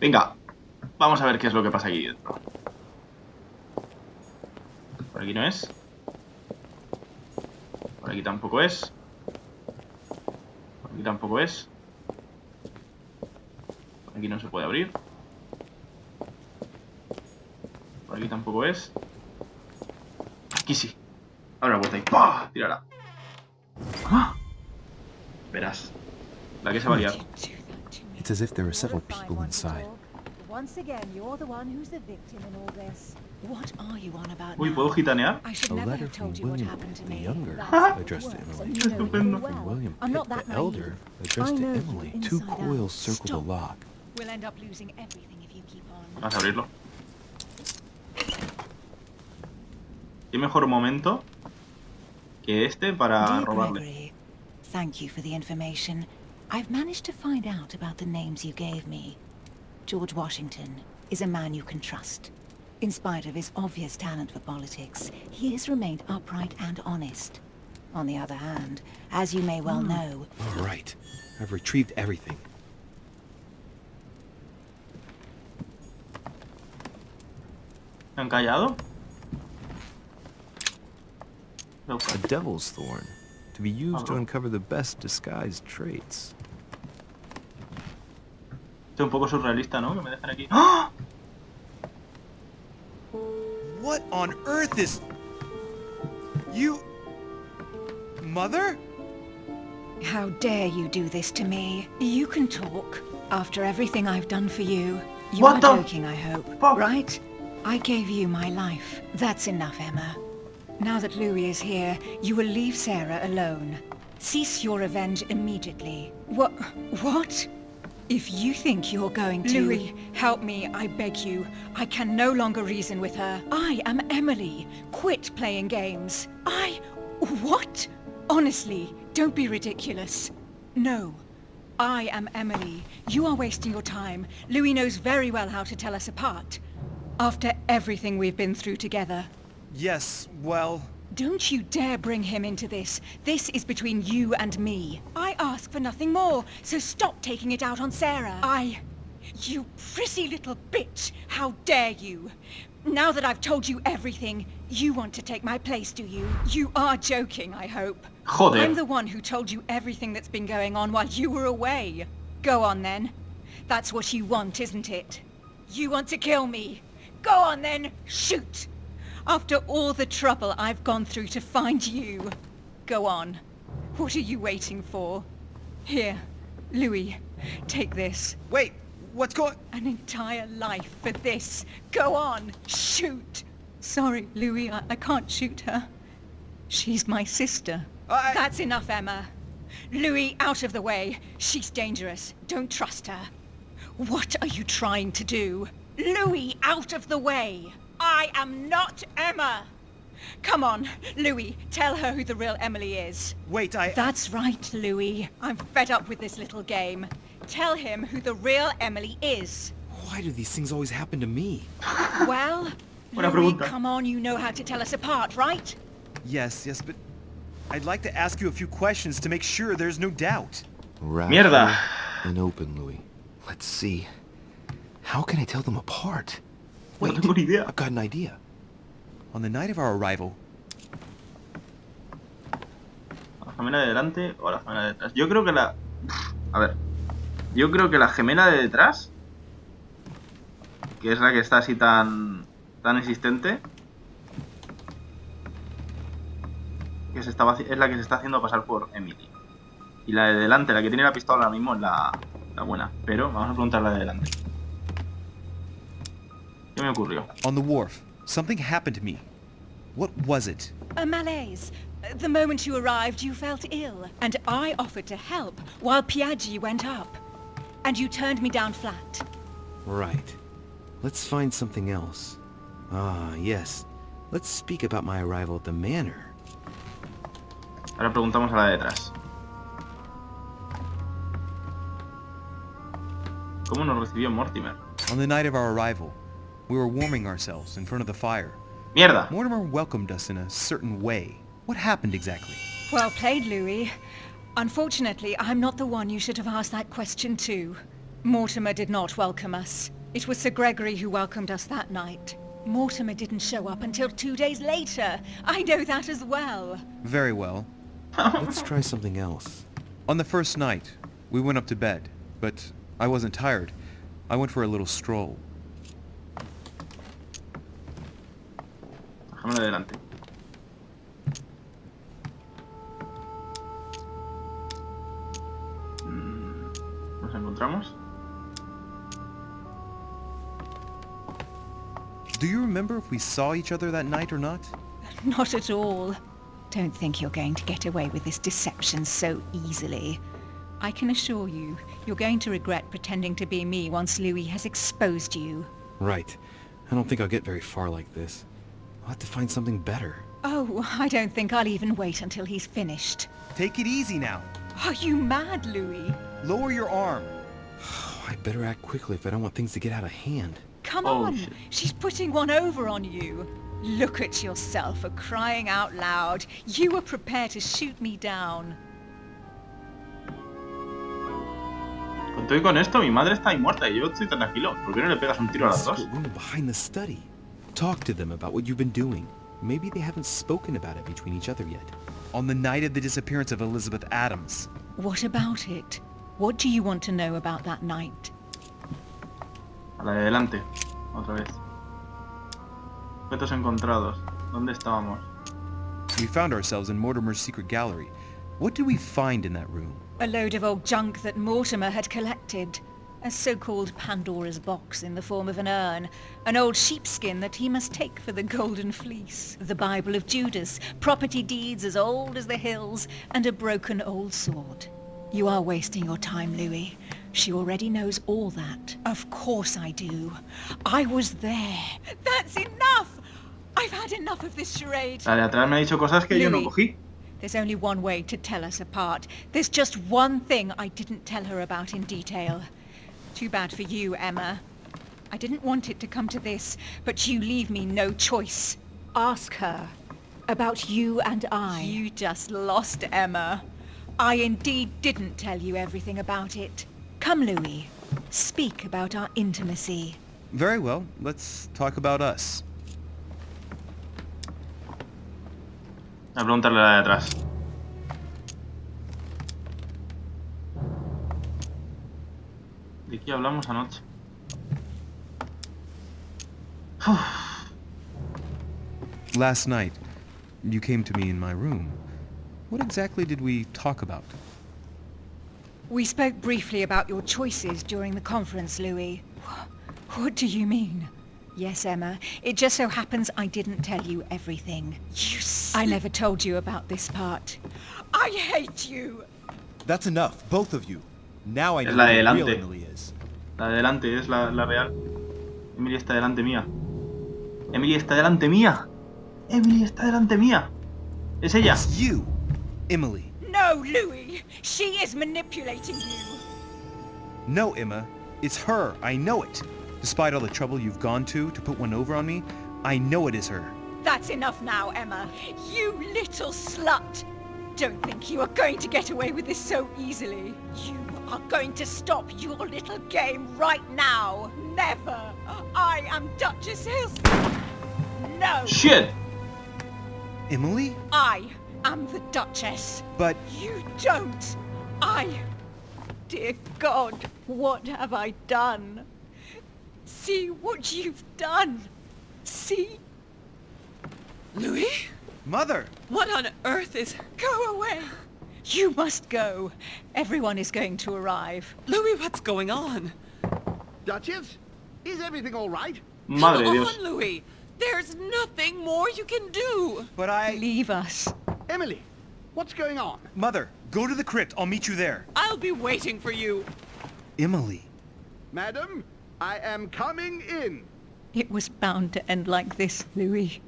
Venga, vamos a ver qué es lo que pasa aquí dentro. Por aquí no es. Por aquí tampoco es. Por aquí tampoco es. Por aquí no se puede abrir. Por aquí tampoco es. Aquí sí. Abre la puerta y ¡pah! Tírala. ¡Ah! Verás. La que se va a liar. It's as if there are several people inside. Once again, you're the one who's the victim in all this. What are you on about Uy, now? ¿puedo gitanear? I should A never letter have from told you what William happened to the me. Younger That's addressed to worse, Emily. and you know Estupendo. full From well William I'm not Pitt that the Elder naive. addressed I to know you Emily. inside Two out. coils circle Stop. the lock. We'll end up losing everything if you keep on. Vamos a abrirlo. ¿Qué mejor momento que este para Dear robarle? Gregory, thank you for the information. I've managed to find out about the names you gave me. George Washington is a man you can trust. In spite of his obvious talent for politics, he has remained upright and honest. On the other hand, as you may well know... All right. I've retrieved everything. ¿Se han callado? A devil's thorn, to be used to uncover the best disguised traits. Esto es un poco surrealista, ¿no? Que me dejen aquí. ¡Ah! What on earth is... You... Mother? How dare you do this to me? You can talk. After everything I've done for you. You What are the joking, I hope. fuck? Right? I gave you my life. That's enough, Emma. Now that Louis is here, you will leave Sarah alone. Cease your revenge immediately. What? If you think you're going to... Louis, help me, I beg you. I can no longer reason with her. I am Emily. Quit playing games. What? Honestly, don't be ridiculous. No. I am Emily. You are wasting your time. Louis knows very well how to tell us apart. After everything we've been through together. Yes, well... Don't you dare bring him into this. This is between you and me. I ask for nothing more, so stop taking it out on Sarah. You prissy little bitch! How dare you! Now that I've told you everything, you want to take my place, do you? You are joking, I hope. Joder. I'm the one who told you everything that's been going on while you were away. Go on then. That's what you want, isn't it? You want to kill me. Go on then, shoot! After all the trouble I've gone through to find you. Go on. What are you waiting for? Here, Louis, take this. Wait, what's going... An entire life for this. Go on, shoot! Sorry, Louis, I can't shoot her. She's my sister. That's enough, Emma. Louis, out of the way. She's dangerous. Don't trust her. What are you trying to do? Louis, out of the way! I am not Emma! Come on, Louis, tell her who the real Emily is. Wait, That's right, Louis. I'm fed up with this little game. Tell him who the real Emily is. Why do these things always happen to me? Well, Buena Louis, pregunta. come on, you know how to tell us apart, right? Yes, but... I'd like to ask you a few questions to make sure there's no doubt. Mierda. And open, Louis. Let's see. How can I tell them apart? No Wait, tengo ni idea. I've got an idea. On the night of our arrival... La gemela de delante o la gemela de detrás. Yo creo que la... A ver. Yo creo que la gemela de detrás, que es la que está así tan insistente, que es la que se está haciendo pasar por Emily. Y la de delante, la que tiene la pistola ahora mismo, es la buena. Pero vamos a preguntar a la de delante. ¿Qué me ocurrió? On the wharf, something happened to me. What was it? A malaise. The moment you arrived, you felt ill. And I offered to help while Piaggi went up. And you turned me down flat. Right. Let's find something else. Ah, yes. Let's speak about my arrival at the manor. Ahora preguntamos a la de detrás. ¿Cómo nos recibió Mortimer? On the night of our arrival, we were warming ourselves in front of the fire. ¡Mierda! Mortimer welcomed us in a certain way. What happened exactly? Well played, Louis. Unfortunately, I'm not the one you should have asked that question to. Mortimer did not welcome us. It was Sir Gregory who welcomed us that night. Mortimer didn't show up until 2 days later. I know that as well. Very well. Let's try something else. On the first night, we went up to bed, but I wasn't tired. I went for a little stroll. Déjamelo adelante. Nos encontramos. Do you remember if we saw each other that night or not? Not at all. Don't think you're going to get away with this deception so easily. I can assure you, you're going to regret pretending to be me once Louis has exposed you. Right. I don't think I'll get very far like this. I'll have to find something better. Oh, I don't think I'll even wait until he's finished. Take it easy now. Are you mad, Louis? Lower your arm. I better act quickly if I don't want things to get out of hand. Come Oh, on, shit. she's putting one over on you. Look at yourself for crying out loud. You were prepared to shoot me down. Con todo y con esto, mi madre está ahí muerta y yo estoy tan tranquilo. ¿Por qué no le pegas un tiro a las dos? Secret room behind the study. Talk to them about what you've been doing. Maybe they haven't spoken about it between each other yet. On the night of the disappearance of Elizabeth Adams. What about it? What do you want to know about that night? A la de delante. Otra vez. Objetos encontrados. ¿Dónde estábamos? We found ourselves in Mortimer's secret gallery. What did we find in that room? A load of old junk that Mortimer had collected. A so-called Pandora's box in the form of an urn. An old sheepskin that he must take for the Golden Fleece. The Bible of Judas. Property deeds as old as the hills. And a broken old sword. You are wasting your time, Louis. She already knows all that. Of course I do. I was there. That's enough! I've had enough of this charade. La de atrás me ha dicho cosas que yo no Louis. cogí. There's only one way to tell us apart. There's just one thing I didn't tell her about in detail. Too bad for you, Emma. I didn't want it to come to this, but you leave me no choice. Ask her about you and I. You just lost, Emma. I indeed didn't tell you everything about it. Come, Louis. Speak about our intimacy. Very well, let's talk about us. A preguntarle a la de atrás. ¿De qué hablamos anoche? Last night, you came to me in my room. What exactly did we talk about? We spoke briefly about your choices during the conference, Louis. What do you mean? Yes, Emma. It just so happens I didn't tell you everything. I never told you about this part. I hate you! That's enough, both of you. Now I know Es la de who real delante. Emily is. La de delante es la real. Emily está delante mía. Emily está delante mía. Emily está delante mía. Es ella. It's you, Emily. No, Louis! She is manipulating you! No, Emma. It's her. I know it. Despite all the trouble you've gone to put one over on me, I know it is her. That's enough now, Emma. You little slut! Don't think you are going to get away with this so easily. You are going to stop your little game right now. Never! I am Duchess Hills. No! Shit. Emily? I am the Duchess. But You don't. Dear God, what have I done? See what you've done. See? Louis? Mother! What on earth is... Go away. You must go. Everyone is going to arrive. Louis, what's going on? Duchess, is everything all right? Madre Come de Dios. on, Louis. There's nothing more you can do. But I... Leave us. Emily, what's going on? Mother, go to the crypt. I'll meet you there. I'll be waiting for you. Emily. Madam, I am coming in. It was bound to end like this, Louis.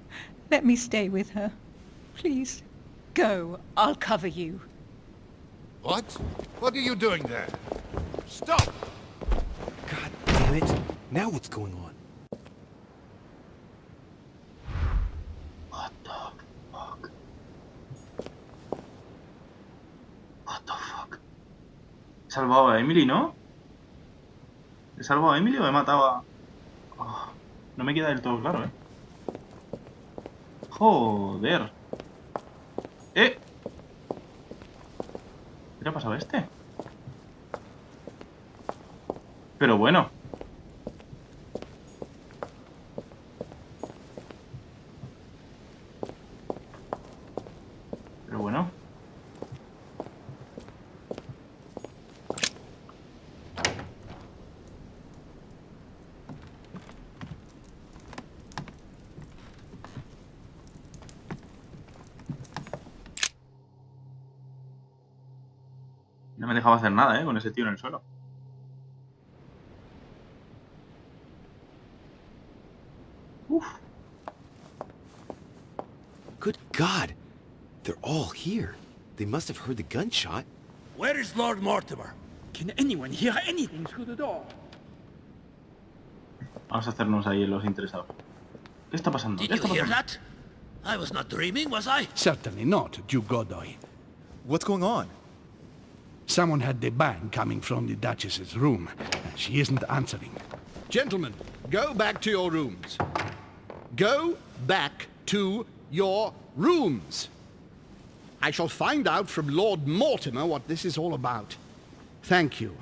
Let me stay with her. Please. Go. I'll cover you. What? What are you doing there? Stop! God damn it. Now what's going on? What the fuck? What the fuck? Salvado a Emily, ¿no? ¿He salvado a Emily o he matado a...? Oh, no me queda del todo claro, Joder. ¿Qué le ha pasado a este? Pero bueno. Pero bueno. No me dejaba hacer nada, con ese tío en el suelo. Uf. Good God! They're all here. They must have heard the gunshot. Where is Lord Mortimer? Can anyone hear anything through the door? Vamos a hacernos ahí los interesados. ¿Qué está pasando? Did ¿Qué está you hear pasando? that? I was not dreaming, was I? Certainly not, Duke Godoy. What's going on? Someone had the bang coming from the Duchess's room, and she isn't answering. Gentlemen, go back to your rooms. Go back to your rooms. I shall find out from Lord Mortimer what this is all about. Thank you.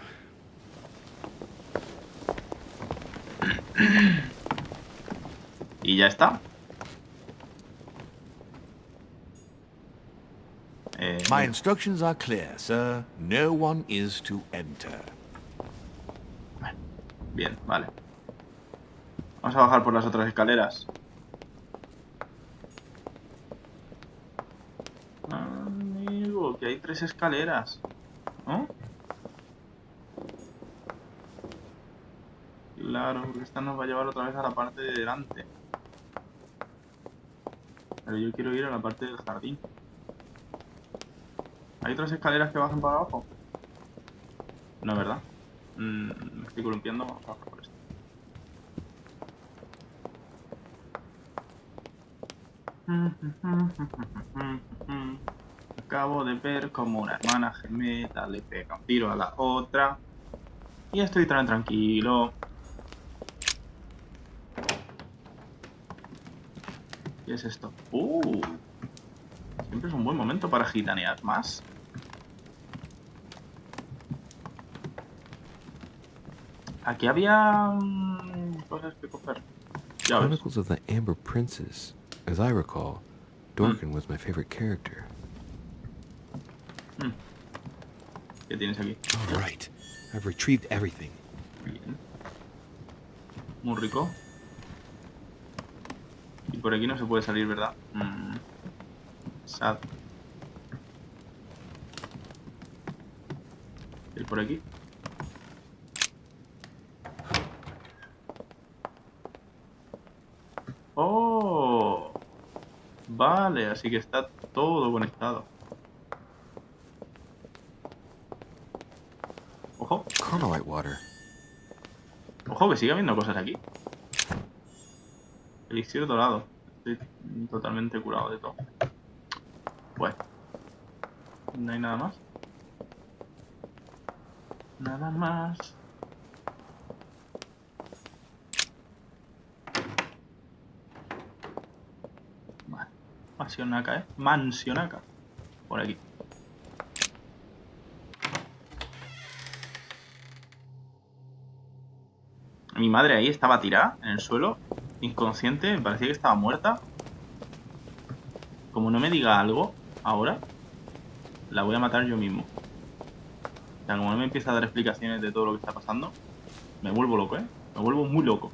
Y ya está. My instructions are clear, sir. No one is to enter. Bien, vale. Vamos a bajar por las otras escaleras. Amigo, que hay 3 escaleras, ¿no? Claro, porque esta nos va a llevar otra vez a la parte de delante. Pero yo quiero ir a la parte del jardín. ¿Hay otras escaleras que bajan para abajo? No, ¿verdad? Me estoy columpiando. Vamos a bajar por esto. Acabo de ver como una hermana gemela le pega un tiro a la otra. Y estoy tan tranquilo. ¿Qué es esto? Siempre es un buen momento para gitanear más. Aquí había cosas que coger. Ya ves. Chronicles of the Amber Princess. As I recall, Dorkin was my favorite character. ¿Qué tienes aquí? All right. I've retrieved everything. Bien. Muy rico. Y por aquí no se puede salir, ¿verdad? Sad. ¿Y por aquí? ¡Oh! Vale, así que está todo conectado. Ojo. Carmelite water. Ojo, que sigue habiendo cosas aquí. Elixir dorado. Estoy totalmente curado de todo. Pues. No hay nada más. Nada más. Vale. Mansionaca, Mansionaca. Por aquí. Mi madre ahí estaba tirada en el suelo, inconsciente, me parecía que estaba muerta. Como no me diga algo ahora, la voy a matar yo mismo. O sea, como no me empieza a dar explicaciones de todo lo que está pasando, me vuelvo loco, Me vuelvo muy loco.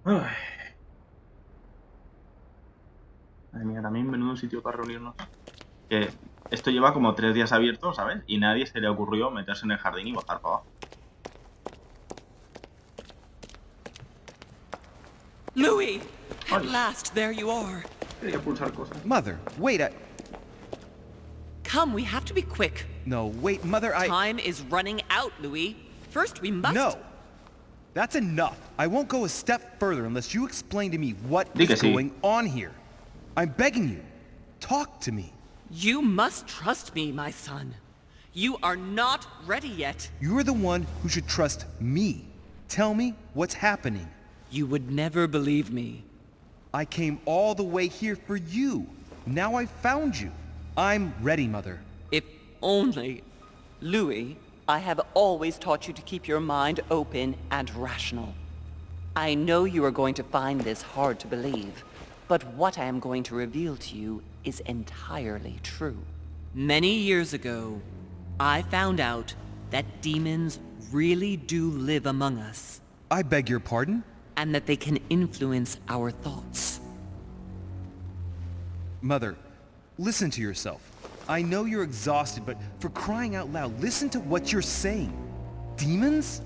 Ay. Madre mía, también menudo sitio para reunirnos. Que esto lleva como 3 días abierto, ¿sabes? Y nadie se le ocurrió meterse en el jardín y bajar para abajo. Louis! At Hola. last, there you are. Quería pulsar cosas. Mother, wait, Come, we have to be quick. No, wait, Mother, Time is running out, Louis. First, we must... No! That's enough. I won't go a step further unless you explain to me what Di que is sí. going on here. I'm begging you. Talk to me. You must trust me, my son. You are not ready yet. You're the one who should trust me. Tell me what's happening. You would never believe me. I came all the way here for you. Now I've found you. I'm ready, Mother. If only... Louis, I have always taught you to keep your mind open and rational. I know you are going to find this hard to believe, but what I am going to reveal to you is entirely true. Many years ago, I found out that demons really do live among us. I beg your pardon? And that they can influence our thoughts. Mother, listen to yourself. I know you're exhausted, but for crying out loud, listen to what you're saying. Demons?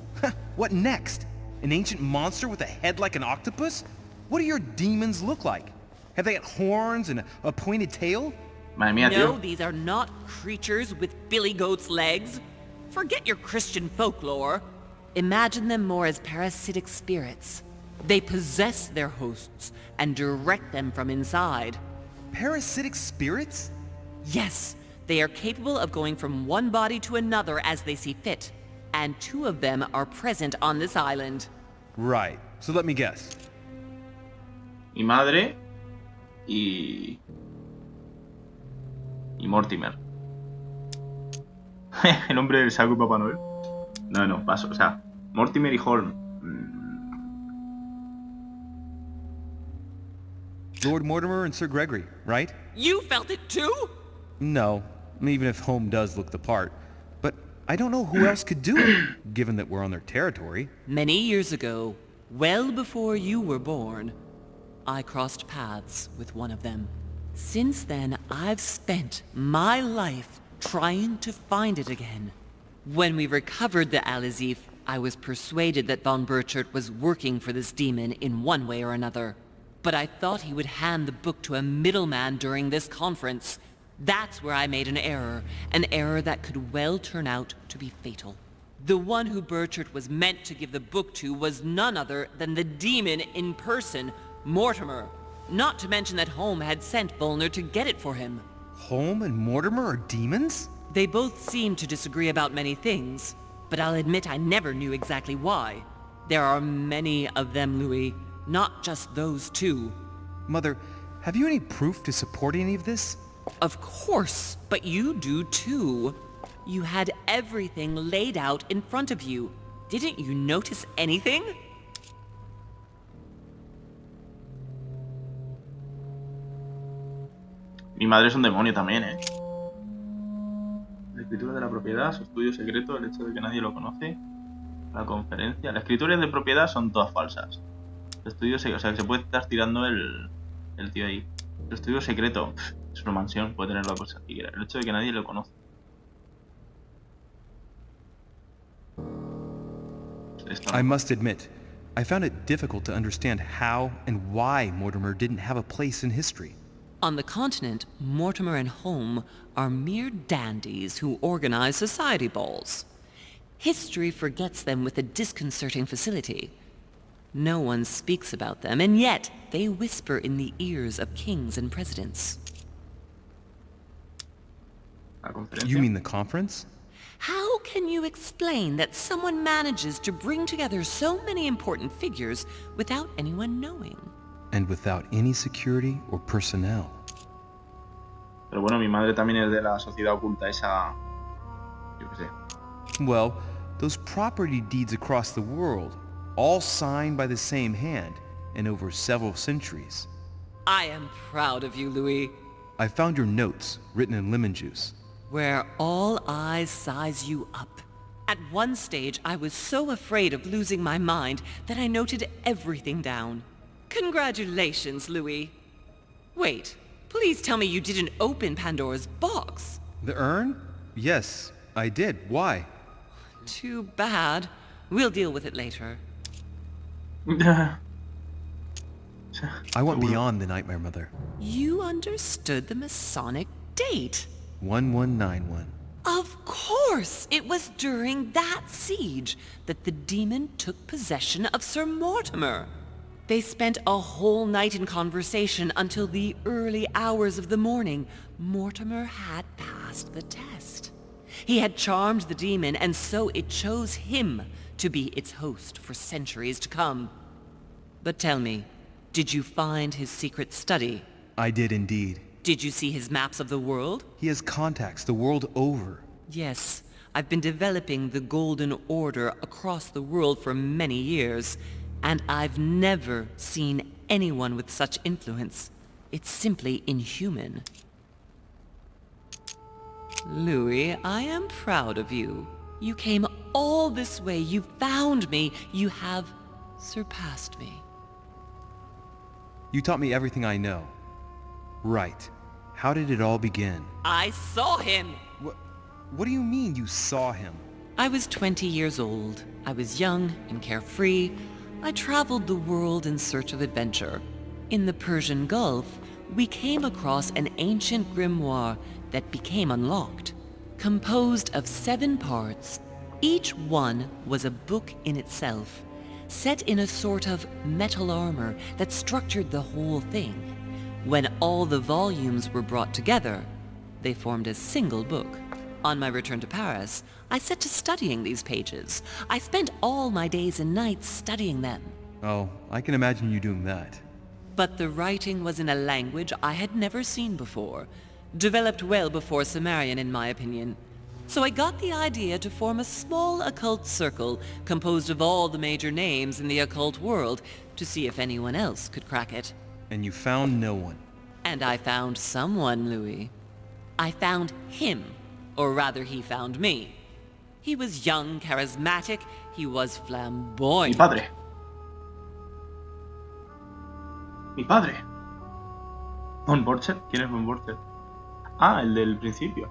What next? An ancient monster with a head like an octopus? What do your demons look like? Have they got horns and a pointed tail? Madre mía, tío. No, these are not creatures with billy goat's legs. Forget your Christian folklore. Imagine them more as parasitic spirits. They possess their hosts and direct them from inside. Parasitic spirits? Yes, they are capable of going from one body to another as they see fit. And 2 of them are present on this island. Right. So let me guess. Mi madre y Mortimer. El hombre del saco y Papá Noel. No, paso. O sea, Mortimer y Holm. Lord Mortimer and Sir Gregory, right? You felt it too? No, even if Holm does look the part. But I don't know who else could do it, given that we're on their territory. Many years ago, well before you were born, I crossed paths with one of them. Since then, I've spent my life trying to find it again. When we recovered the Alizif, I was persuaded that von Burchard was working for this demon in one way or another. But I thought he would hand the book to a middleman during this conference. That's where I made an error that could well turn out to be fatal. The one who Burchard was meant to give the book to was none other than the demon in person, Mortimer. Not to mention that Holm had sent Volner to get it for him. Holm and Mortimer are demons? They both seem to disagree about many things, but I'll admit I never knew exactly why. There are many of them, Louis, not just those 2. Mother, have you any proof to support any of this? Of course, but you do too. You had everything laid out in front of you. Didn't you notice anything? Mi madre es un demonio también, ¿eh? La escritura de la propiedad, su estudio secreto, el hecho de que nadie lo conoce, la conferencia. Las escrituras de propiedad son todas falsas. El estudio secreto, o sea, que se puede estar tirando el tío ahí. El estudio secreto, es una mansión, puede tener la cosa que quiera. El hecho de que nadie lo conoce. Esto no. I must admit, I found it difficult to understand how and why Mortimer didn't have a place in history. On the continent, Mortimer and Holm are mere dandies who organize society balls. History forgets them with a disconcerting facility. No one speaks about them, and yet they whisper in the ears of kings and presidents. You mean the conference? How can you explain that someone manages to bring together so many important figures without anyone knowing? And without any security or personnel. Pero bueno, mi madre también es de la sociedad oculta esa... Yo qué sé. Well, those property deeds across the world, all signed by the same hand, and over several centuries. I am proud of you, Louis. I found your notes, written in lemon juice. Where all eyes size you up. At one stage, I was so afraid of losing my mind that I noted everything down. Congratulations, Louis. Wait, please tell me you didn't open Pandora's box. The urn? Yes, I did. Why? Too bad. We'll deal with it later. I went beyond the Nightmare Mother. You understood the Masonic date. 1191. Of course! It was during that siege that the demon took possession of Sir Mortimer. They spent a whole night in conversation until the early hours of the morning. Mortimer had passed the test. He had charmed the demon, and so it chose him to be its host for centuries to come. But tell me, did you find his secret study? I did indeed. Did you see his maps of the world? He has contacts the world over. Yes, I've been developing the Golden Order across the world for many years, and I've never seen anyone with such influence. It's simply inhuman. Louis, I am proud of you. You came all this way. You found me. You have surpassed me. You taught me everything I know. Right. How did it all begin? I saw him! What do you mean you saw him? I was 20 years old. I was young and carefree. I traveled the world in search of adventure. In the Persian Gulf, we came across an ancient grimoire that became unlocked. Composed of 7 parts, each one was a book in itself, set in a sort of metal armor that structured the whole thing. When all the volumes were brought together, they formed a single book. On my return to Paris, I set to studying these pages. I spent all my days and nights studying them. Oh, I can imagine you doing that. But the writing was in a language I had never seen before, developed well before Sumerian in my opinion. So I got the idea to form a small occult circle composed of all the major names in the occult world to see if anyone else could crack it. And you found no one. And I found someone, Louis. I found him. Or rather, he found me. He was young, charismatic, he was flamboyant. Mi padre. Mi padre. ¿Von Borchert? ¿Quién es Von Borchert? Ah, el del principio.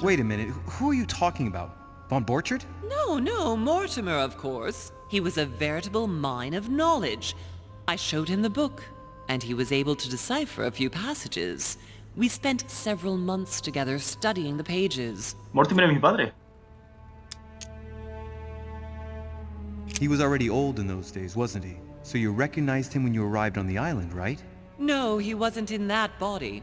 Wait a minute, who are you talking about? Von Borchert? No, Mortimer, of course. He was a veritable mine of knowledge. I showed him the book, and he was able to decipher a few passages. We spent several months together studying the pages. Mortimer es mi padre. He was already old in those days, wasn't he? So you recognized him when you arrived on the island, right? No, he wasn't in that body.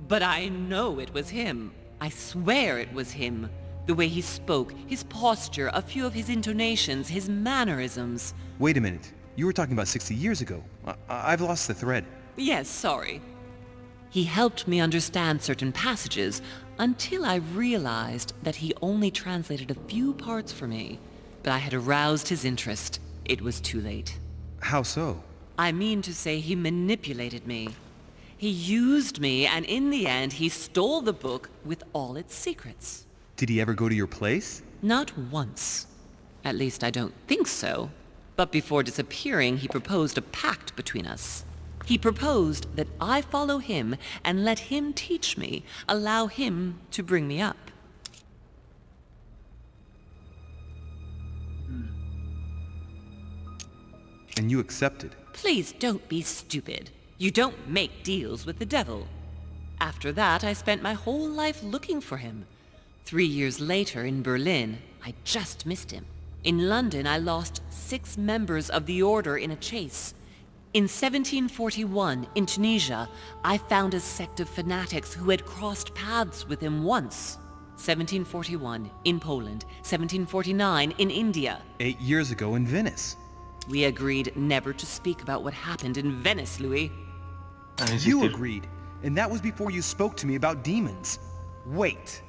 But I know it was him. I swear it was him. The way he spoke, his posture, a few of his intonations, his mannerisms. Wait a minute. You were talking about 60 years ago. I've lost the thread. Yes, sorry. He helped me understand certain passages until I realized that he only translated a few parts for me. But I had aroused his interest. It was too late. How so? I mean to say he manipulated me. He used me, and in the end, he stole the book with all its secrets. Did he ever go to your place? Not once. At least I don't think so. But before disappearing, he proposed a pact between us. He proposed that I follow him and let him teach me, allow him to bring me up. And you accepted? Please don't be stupid. You don't make deals with the devil. After that, I spent my whole life looking for him. 3 years later in Berlin, I just missed him. In London, I lost 6 members of the order in a chase. In 1741, in Tunisia, I found a sect of fanatics who had crossed paths with him once. 1741, in Poland. 1749, in India. 8 years ago in Venice. We agreed never to speak about what happened in Venice, Louis. You agreed, and that was before you spoke to me about demons. Wait,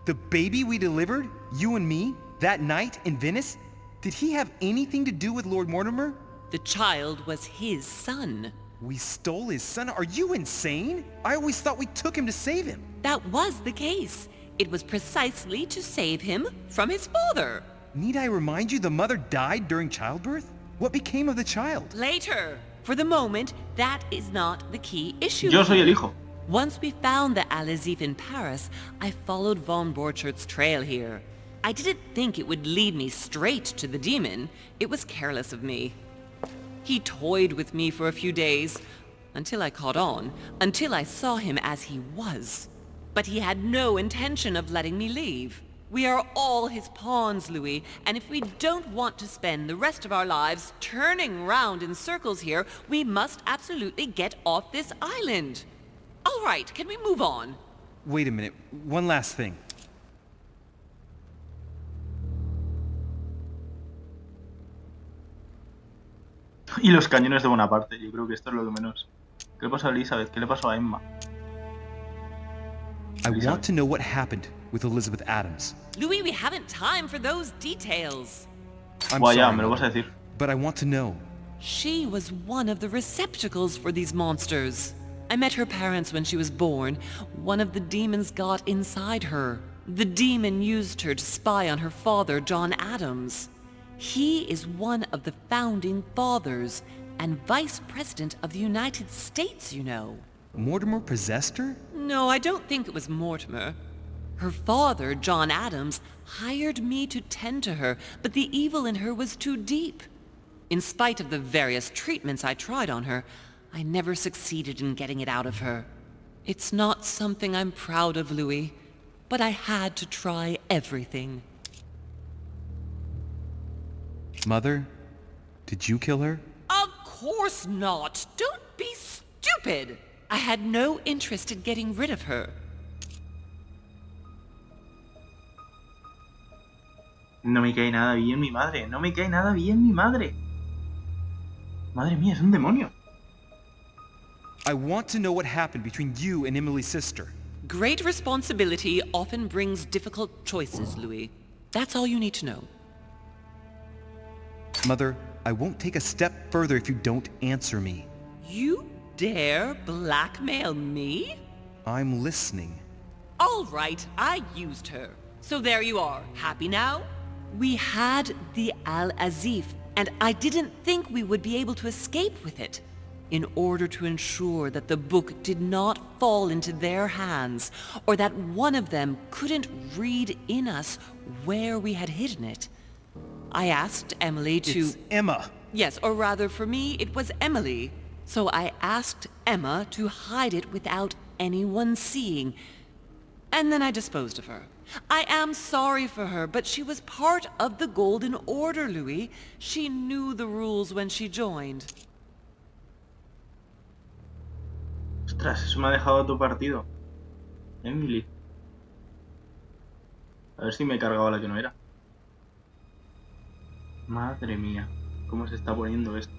the baby we delivered, you and me, that night in Venice, did he have anything to do with Lord Mortimer? The child was his son. We stole his son? Are you insane? I always thought we took him to save him. That was the case. It was precisely to save him from his father. Need I remind you the mother died during childbirth? What became of the child? Later. For the moment, that is not the key issue. Yo soy el hijo. Once we found the Al-Azif in Paris, I followed Von Borchert's trail here. I didn't think it would lead me straight to the demon. It was careless of me. He toyed with me for a few days, until I caught on, until I saw him as he was. But he had no intention of letting me leave. We are all his pawns, Louis, and if we don't want to spend the rest of our lives turning round in circles here, we must absolutely get off this island. All right, can we move on? Wait a minute. One last thing. Y los cañones de Bonaparte, yo creo que esto es lo que menos. ¿Qué le pasó a Elizabeth? ¿Qué le pasó a Emma? I want to know what happened with Elizabeth Adams. Louis, we haven't time for those details. I'm Buah, ya, sorry, me lo vas a Mother, decir. but I want to know. She was one of the receptacles for these monsters. I met her parents when she was born. One of the demons got inside her. The demon used her to spy on her father, John Adams. He is one of the founding fathers and vice president of the United States, you know. Mortimer possessed her? No, I don't think it was Mortimer. Her father, John Adams, hired me to tend to her, but the evil in her was too deep. In spite of the various treatments I tried on her, I never succeeded in getting it out of her. It's not something I'm proud of, Louis, but I had to try everything. Mother, did you kill her? Of course not! Don't be stupid! I had no interest in getting rid of her. No me cae nada bien mi madre. No me cae nada bien mi madre. Madre mía, es un demonio. I want to know what happened between you and Emily's sister. Great responsibility often brings difficult choices, Louis. That's all you need to know. Mother, I won't take a step further if you don't answer me. You dare blackmail me? I'm listening. All right, I used her. So there you are. Happy now? We had the Al-Azif, and I didn't think we would be able to escape with it. In order to ensure that the book did not fall into their hands, or that one of them couldn't read in us where we had hidden it, I asked Emily to... It's Emma. Yes, or rather for me, it was Emily. So I asked Emma to hide it without anyone seeing. And then I disposed of her. I am sorry for her, but she was part of the Golden Order, Louis. She knew the rules when she joined. Ostras, eso me ha dejado a tu partido. Emily. A ver si me he cargado a la que no era. Madre mía, cómo se está poniendo esto.